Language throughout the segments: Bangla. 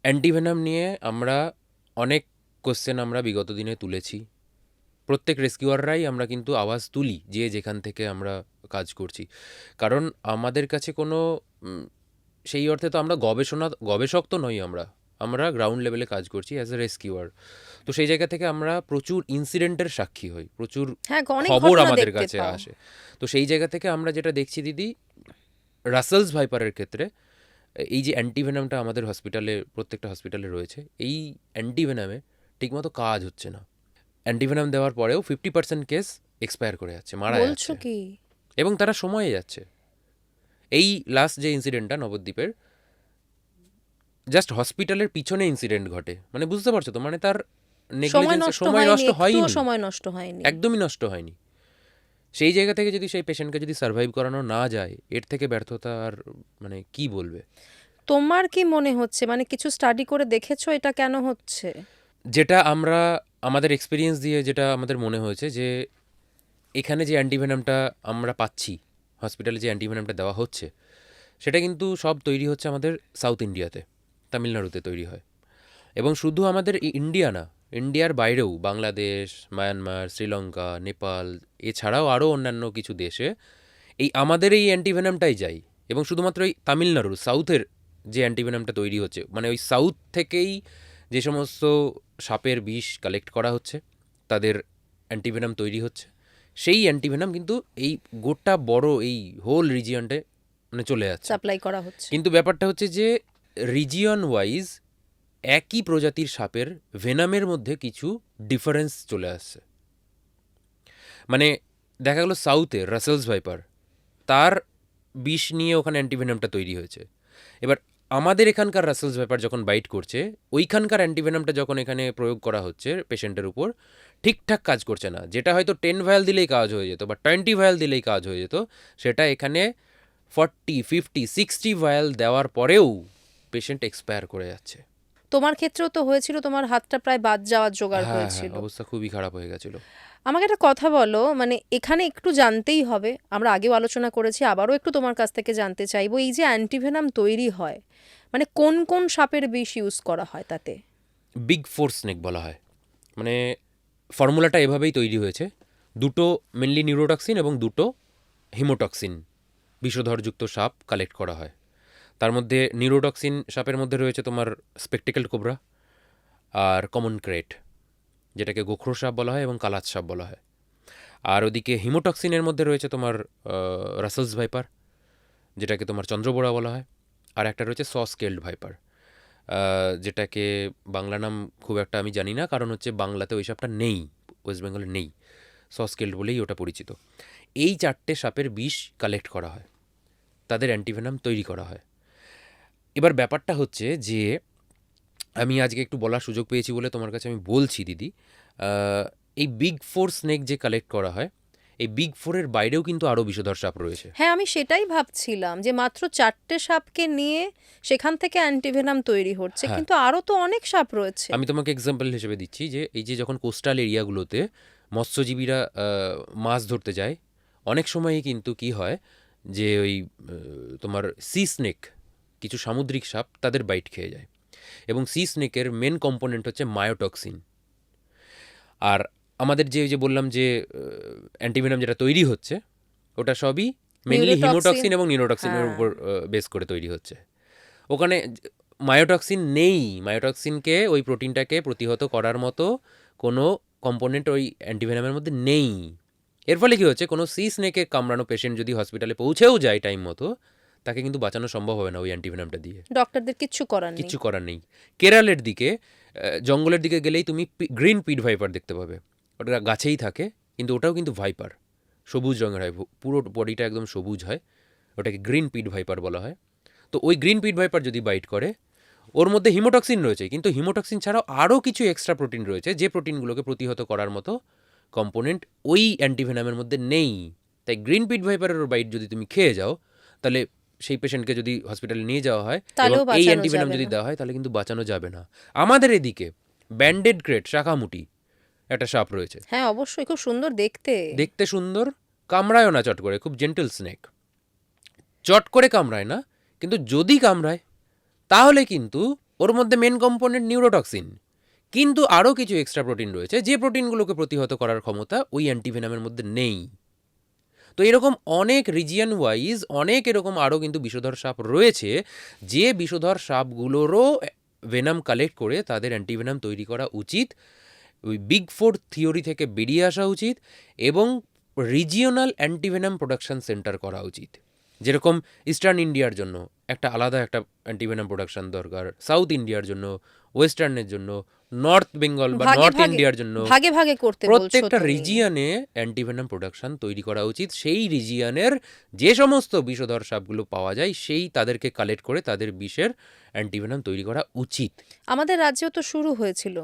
অ্যান্টিভেনাম নিয়ে আমরা অনেক কোশ্চেন আমরা বিগত দিনে তুলেছি। প্রত্যেক রেস্কিউয়াররাই আমরা কিন্তু আওয়াজ তুলি যে যেখান থেকে আমরা কাজ করছি। কারণ আমাদের কাছে কোনো সেই অর্থে তো আমরা গবেষক তো নই আমরা। আমরা গ্রাউন্ড লেভেলে কাজ করছি অ্যাজ এ রেস্কিউয়ার। তো সেই জায়গা থেকে আমরা প্রচুর ইনসিডেন্টের সাক্ষী হই, প্রচুর হ্যাঁ, অনেক খবর ঘটনা আমাদের দেখতে কাছে পাও। আসে। তো সেই জায়গা থেকে আমরা যেটা দেখছি দিদি, রাসেলস ভাইপারের ক্ষেত্রে এই যে অ্যান্টিভেনামটা আমাদের হসপিটালে, প্রত্যেকটা হসপিটালে রয়েছে, এই অ্যান্টিভেনামে ঠিকমতো কাজ হচ্ছে না। অ্যান্টিভেনাম দেওয়ার পরেও 50% কেস এক্সপায়ার করে যাচ্ছে, মারা বলছো যাচ্ছে, কি? এবং তারা সময়ে যাচ্ছে। এই লাস্ট যে ইনসিডেন্টটা নবদ্বীপের, জাস্ট হসপিটালের পিছনে ইনসিডেন্ট ঘটে, মানে বুঝতে পারছো তো, মানে তার সময় নেগলিজেন্সে নষ্ট সময় হয়নি, নষ্ট একটুও হয়নি, সময় নষ্ট হয়নি। একদমই নষ্ট হয়নি। সেই জায়গা থেকে যদি সেই পেশেন্টকে যদি সার্ভাইভ করানো না যায়, এর থেকে ব্যর্থতা আর মানে কি বলবে। তোমার কি মনে হচ্ছে, মানে কিছু স্টাডি করে দেখেছো এটা কেন হচ্ছে? যেটা আমরা আমাদের এক্সপিরিয়েন্স দিয়ে যেটা আমাদের মনে হয়েছে যে এখানে যে অ্যান্টিভেনামটা আমরা পাচ্ছি, হসপিটালে যে অ্যান্টিভেনামটা দেওয়া হচ্ছে, সেটা কিন্তু সব তৈরি হচ্ছে আমাদের সাউথ ইন্ডিয়াতে, তামিলনাড়ুতে তৈরি হয়। এবং শুধু আমাদের ইন্ডিয়া না, ইন্ডিয়ার বাইরেও বাংলাদেশ, মায়ানমার, শ্রীলঙ্কা, নেপাল, এছাড়াও আরও অন্যান্য কিছু দেশে আমাদের এই অ্যান্টিভেনামটাই যায়। এবং শুধুমাত্র এই তামিলনাড়ুর সাউথের যে অ্যান্টিভেনামটা তৈরি হচ্ছে, মানে ওই সাউথ থেকেই যে সমস্ত সাপের বিষ কালেক্ট করা হচ্ছে, তাদের অ্যান্টিভেনাম তৈরি হচ্ছে, সেই অ্যান্টিভেনাম কিন্তু এই গোটা বড় এই হোল রিজিয়নটে মানে চলে যাচ্ছে। সাপ্লাই করা হচ্ছে। কিন্তু ব্যাপারটা হচ্ছে যে রিজিয়ন ওয়াইজ একই প্রজাতির সাপের ভেনামের মধ্যে কিছু ডিফারেন্স চলে আসছে। মানে দেখা গেল সাউথে রাসেলস ভাইপার, তার বিষ নিয়ে ওখানে অ্যান্টিভেনামটা তৈরি হয়েছে। এবার আমাদের এখানকার রাসেলস ভাইপার যখন বাইট করছে, ওইখানকার অ্যান্টিভেনামটা যখন এখানে প্রয়োগ করা হচ্ছে পেশেন্টের উপর, ঠিকঠাক কাজ করছে না। যেটা হয়তো 10 ভায়াল দিলেই কাজ হয়ে যেত বা 20 ভায়াল দিলেই কাজ হয়ে যেত, সেটা এখানে 40, 50, 60 ভায়াল দেওয়ার পরেও পেশেন্ট এক্সপায়ার করে যাচ্ছে। তোমার ক্ষেত্রেও তো হয়েছিল, তোমার হাতটা প্রায় বাদ যাওয়ার জোগাড় হ্যাঁ হ্যাঁ, হয়েছিল। অবস্থা খুবই খারাপ হয়ে গেছিল। আমাকে একটা কথা বলো, মানে এখানে একটু জানতেই হবে, আমরা আগেও আলোচনা করেছি, আবারও একটু তোমার কাছ থেকে জানতে চাইবো, এই যে অ্যান্টিভেনাম তৈরি হয়, মানে কোন কোন সাপের বিষ ইউজ করা হয় তাতে? বিগ ফোর স্নেক বলা হয়। মানে ফর্মুলাটা এভাবেই তৈরি হয়েছে, দুটো মেনলি নিউরোটক্সিন এবং দুটো হিমোটক্সিন বিষধরযুক্ত সাপ কালেক্ট করা হয়। তার মধ্যে নিউরোটক্সিন সাপের মধ্যে রয়েছে তোমার স্পেকটিক্যাল কোবরা আর কমন ক্রেট, যেটাকে গোখরো সাপ বলা হয় এবং কালাত সাপ বলা হয়। আর ওদিকে হিমোটক্সিনের মধ্যে রয়েছে তোমার রাসেলস ভাইপার, যেটাকে তোমার চন্দ্রবোড়া বলা হয়। আর একটা রয়েছে সস্কেল্ড ভাইপার, যেটাকে বাংলা নাম খুব একটা আমি জানি না, কারণ হচ্ছে বাংলাতে ওই সাপটা নেই, ওয়েস্ট বেঙ্গলে নেই, সস্কেল্ড বলেই ওটা পরিচিত। এই চারটে সাপের বিষ কালেক্ট করা হয়, তাদের অ্যান্টিভেনাম তৈরি করা হয়। এবার ব্যাপারটা হচ্ছে যে আমি আজকে একটু বলার সুযোগ পেয়েছি বলে তোমার কাছে আমি বলছি দিদি, আহ, এই বিগ ফোর স্নেক যে কালেক্ট করা হয়, এই বিগ ফোরের বাইরেও কিন্তু আরও বিষধর সাপ রয়েছে। হ্যাঁ, আমি সেটাই ভাবছিলাম যে মাত্র 4টে সাপকে নিয়ে সেখান থেকে অ্যান্টিভেনাম তৈরি হচ্ছে, হ্যাঁ, কিন্তু আরও তো অনেক সাপ রয়েছে। আমি তোমাকে এক্সাম্পল হিসেবে দিচ্ছি যে এই যে যখন কোস্টাল এরিয়াগুলোতে মৎস্যজীবীরা মাছ ধরতে যায়, অনেক সময়ই কিন্তু কি হয় যে ওই তোমার সি স্নেক, কিছু সামুদ্রিক সাপ তাদের বাইট খেয়ে যায়। এবং সি স্নেকের মেন কম্পোনেন্ট হচ্ছে মায়োটক্সিন। আর আমাদের যে ওই যে বললাম যে অ্যান্টিভেনাম যেটা তৈরি হচ্ছে, ওটা সবই মেনলি নিউরোটক্সিন। হিমোটক্সিন এবং নিউরোটক্সিনের হ্যাঁ। উপর বেস করে তৈরি হচ্ছে। ওখানে মায়োটক্সিন নেই, মায়োটক্সিনকে ওই প্রোটিনটাকে প্রতিহত করার মতো কোনো কম্পোনেন্ট ওই অ্যান্টিভেনামের মধ্যে নেই। এর ফলে কী হচ্ছে, কোনো সি স্নেকে কামড়ানো পেশেন্ট যদি হসপিটালে পৌঁছেও যায় টাইম মতো, তাকে কিন্তু বাঁচানো সম্ভব হবে না ওই অ্যান্টিভেনামটা দিয়ে। ডক্টরদের কিচ্ছু করার নেই। কিচ্ছু করার নেই। কেরালের দিকে জঙ্গলের দিকে গেলেই তুমি গ্রিন পিড ভাইপার দেখতে পাবে, ওটা গাছেই থাকে, কিন্তু ওটাও কিন্তু ভাইপার, সবুজ রঙের হয়, পুরো বডিটা একদম সবুজ হয়, ওটাকে গ্রিন পিড ভাইপার বলা হয়। তো ওই গ্রিন পিড ভাইপার যদি বাইট করে, ওর মধ্যে হিমোটক্সিন রয়েছে, কিন্তু হিমোটক্সিন ছাড়াও আরও কিছু এক্সট্রা প্রোটিন রয়েছে, যে প্রোটিনগুলোকে প্রতিহত করার মতো কম্পোনেন্ট ওই অ্যান্টিভেনামের মধ্যে নেই। তাই গ্রিন পিড ভাইপারের বাইট যদি তুমি খেয়ে যাও, তাহলে সেই পেশেন্টকে যদি হসপিটালে নিয়ে যাওয়া হয় এবং তাহলেও এই বাঁচানো অ্যান্টিভেনাম যাবে যদি না। দেওয়া হয়, তাহলে কিন্তু বাঁচানো যাবে না। আমাদের এদিকে ব্যান্ডেড ক্রেট শাখামুটি একটা সাপ রয়েছে, হ্যাঁ, অবশ্যই, খুব সুন্দর দেখতে। দেখতে সুন্দর, কামড়ায়ও না চট করে, খুব জেন্টল স্নেক, চট করে কামড়ায় না, কিন্তু যদি কামড়ায় তাহলে কিন্তু ওর মধ্যে মেন কম্পোনেন্ট নিউরোটক্সিন, কিন্তু আরও কিছু এক্সট্রা প্রোটিন রয়েছে যে প্রোটিনগুলোকে প্রতিহত করার ক্ষমতা ওই অ্যান্টিভেনামের মধ্যে নেই। তো এরকম অনেক রিজিয়ন ওয়াইজ অনেক এরকম আরও কিন্তু বিষধর সাপ রয়েছে, যে বিষধর সাপগুলোরও ভেনাম কালেক্ট করে তাদের অ্যান্টিভেনাম তৈরি করা উচিত, ওই বিগ ফোর থিওরি থেকে বেরিয়ে আসা উচিত, এবং রিজিওনাল অ্যান্টিভেনাম প্রোডাকশন সেন্টার করা উচিত। যেরকম ইস্টার্ন ইন্ডিয়ার জন্য একটা আলাদা একটা অ্যান্টিভেনাম প্রোডাকশন দরকার, সাউথ ইন্ডিয়ার জন্য, ওয়েস্টার্নের জন্য, নর্থ বেঙ্গল বা ভাগে নর্থ ভাগে ইন্ডিয়ার জন্য ভাগে ভাগে করতে বলছো প্রত্যেকটা তুমি। রিজিয়নে অ্যান্টিভেনাম প্রোডাকশন তৈরি করা উচিত। সেই রিজিয়নের যে সমস্ত বিষধর সাপগুলো পাওয়া যায় সেই তাদেরকে কালেক্ট করে তাদের বিষের অ্যান্টিভেনাম তৈরি করা উচিত। আমাদের রাজ্যেও তো শুরু হয়েছিল।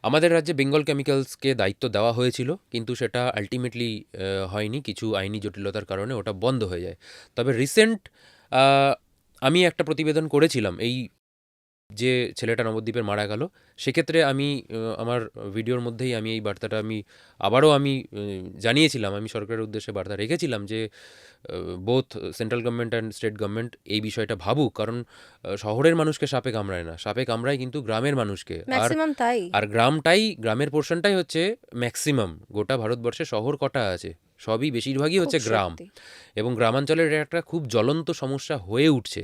আমাদের রাজ্যে বেঙ্গল কেমিক্যালসকে দায়িত্ব দেওয়া হয়েছিল, কিন্তু সেটা আলটিমেটলি হয়নি, কিছু আইনি জটিলতার কারণে ওটা বন্ধ হয়ে যায়। তবে রিসেন্ট আমি একটা প্রতিবেদন করেছিলাম এই যে ছেলেটা নবদ্বীপের মারা গেল, সেক্ষেত্রে আমি আমার ভিডিওর মধ্যেই আমি এই বার্তাটা আবারও জানিয়েছিলাম, আমি সরকারের উদ্দেশ্যে বার্তা রেখেছিলাম যে both central government and state government এই বিষয়টা ভাবুক, কারণ শহরের মানুষকে সাপে কামড়ায় না, সাপে কামড়ায় কিন্তু গ্রামের মানুষকে। আর ম্যাক্সিমাম তাই। আর গ্রামের পোর্শনটাই হচ্ছে ম্যাক্সিমাম। গোটা ভারতবর্ষে শহর কটা আছে? সবই বেশিরভাগই হচ্ছে খুব গ্রাম, সত্যি। এবং গ্রামাঞ্চলের এটা একটা খুব জ্বলন্ত সমস্যা হয়ে উঠছে।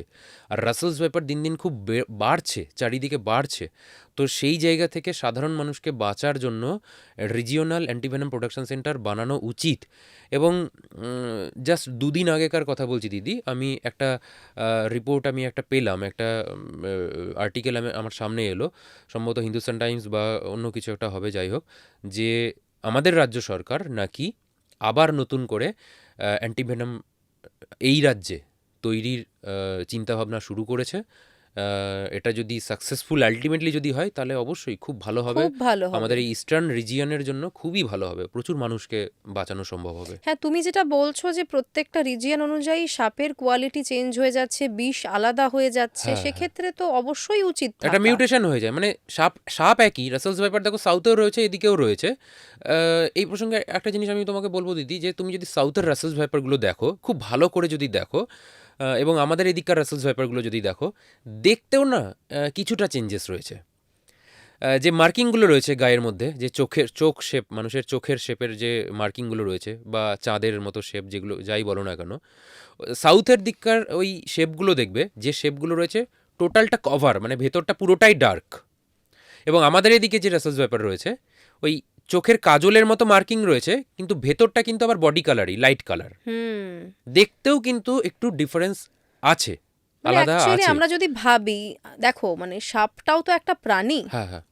আর রাসেলস ব্যাপার দিন দিন খুব বাড়ছে, চারিদিকে বাড়ছে। তো সেই জায়গা থেকে সাধারণ মানুষকে বাঁচার জন্য রিজিওনাল অ্যান্টিভেনাম প্রোডাকশন সেন্টার বানানো উচিত। এবং জাস্ট দুদিন আগেকার কথা বলছি দিদি, আমি একটা রিপোর্ট আমি একটা পেলাম, একটা আর্টিকেল আমার সামনে এলো, সম্ভবত হিন্দুস্তান টাইমস বা অন্য কিছু একটা হবে, যাই হোক, যে আমাদের রাজ্য সরকার নাকি আবার নতুন করে অ্যান্টিভেনাম এই রাজ্যে তৈরির চিন্তাভাবনা শুরু করেছে। এটা যদি সাকসেসফুল আলটিমেটলি যদি হয়, তাহলে অবশ্যই খুব ভালো হবে। খুব ভালো হবে। আমাদের এই ইস্টার্ন রিজিয়নের জন্য খুবই ভালো হবে, প্রচুর মানুষকে বাঁচানো সম্ভব হবে। হ্যাঁ, তুমি যেটা বলছো যে প্রত্যেকটা রিজিয়ন অনুযায়ী সাপের কোয়ালিটি চেঞ্জ হয়ে যাচ্ছে, বিষ আলাদা হয়ে যাচ্ছে, হ্যাঁ, হ্যাঁ। সেক্ষেত্রে তো অবশ্যই উচিত একটা থাকা। মিউটেশন হয়ে যায়, মানে সাপ একই, রাসেলস ভাইপার দেখো সাউথেও রয়েছে, এদিকেও রয়েছে। এই প্রসঙ্গে একটা জিনিস আমি তোমাকে বলবো দিদি, যে তুমি যদি সাউথের রাসেলস ভাইপারগুলো দেখো, খুব ভালো করে যদি দেখো, এবং আমাদের এদিককার রাসেলস ভাইপারগুলো যদি দেখো, দেখতেও না কিছুটা চেঞ্জেস রয়েছে। যে মার্কিংগুলো রয়েছে গায়ের মধ্যে, যে চোখ শেপ, মানুষের চোখের শেপের যে মার্কিংগুলো রয়েছে, বা চাঁদের মতো শেপ, যেগুলো যাই বলো না কেন, সাউথের দিককার ওই শেপগুলো দেখবে, যে শেপগুলো রয়েছে টোটালটা কভার, মানে ভেতরটা পুরোটাই ডার্ক। এবং আমাদের এদিকে যে রাসেলস ব্যাপার রয়েছে, ওই চোখের কাজলের মতো মার্কিং রয়েছে, কিন্তু ভেতরটা কিন্তু আবার বডি কালারই, লাইট কালার। দেখতেও কিন্তু একটু ডিফারেন্স আছে, মানে আলাদা অ্যাকচুয়ালি আছে। আমরা যদি ভাবি, দেখো মানে সাপটাও তো একটা প্রাণী। হ্যাঁ, হ্যাঁ,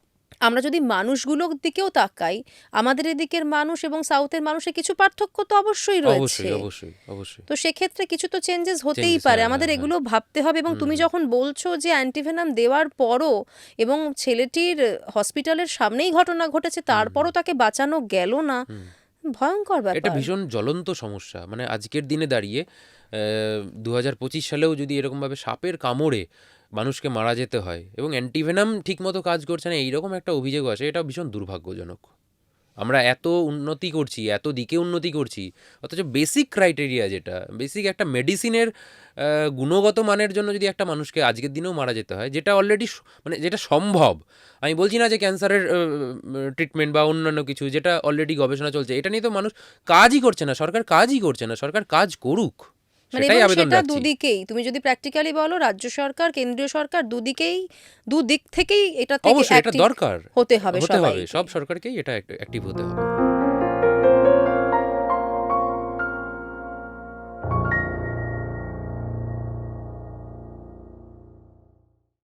আমরা যদি মানুষগুলোর দিকেও তাকাই, আমাদের এদিকের মানুষ এবং সাউথের মানুষে কিছু পার্থক্য তো অবশ্যই রয়েছে। অবশ্যই, অবশ্যই, অবশ্যই। তো সেক্ষেত্রে কিছু তো চেঞ্জেস হতেই Changes, পারে, হ্যাঁ, আমাদের হ্যাঁ, এগুলো ভাবতে হবে। এবং তুমি যখন বলছো যে অ্যান্টিভেনাম দেওয়ার পরও এবং ছেলেটির হসপিটালের সামনেই ঘটনা ঘটেছে, তারপরও তাকে বাঁচানো গেল না, ভয়ঙ্কর এটা ব্যাপার। ভীষণ জ্বলন্ত সমস্যা। মানে আজকের দিনে দাঁড়িয়ে 2025 সালেও যদি এরকমভাবে সাপের কামড়ে মানুষকে মারা যেতে হয়, এবং অ্যান্টিভেনাম ঠিকমতো কাজ করছে না, এইরকম একটা অভিযোগ আসে, এটা ভীষণ দুর্ভাগ্যজনক। আমরা এত উন্নতি করছি, এত দিকে উন্নতি করছি, অথচ বেসিক ক্রাইটেরিয়া, যেটা বেসিক একটা মেডিসিনের গুণগত মানের জন্য যদি একটা মানুষকে আজকের দিনেও মারা যেতে হয়, যেটা অলরেডি মানে যেটা সম্ভব, আমি বলছি না যে ক্যান্সারের ট্রিটমেন্ট বা অন্যান্য কিছু, যেটা অলরেডি গবেষণা চলছে, এটা নিয়ে তো মানুষ কাজই করছে না, সরকার কাজই করছে না। সরকার কাজ করুক, মানে সেটাই এবং আবেদন সেটা রাখছি। দুদিকেই, তুমি যদি প্র্যাকটিক্যালি বলো, রাজ্য সরকার, কেন্দ্রীয় সরকার, দুদিক থেকেই এটা থেকে অবশ্যই এটা অ্যাক্টিভ দরকার, হতে হবে হতে হবে, সবাইকে। সব সরকারকেই এটা অ্যাক্টিভ হতে হবে।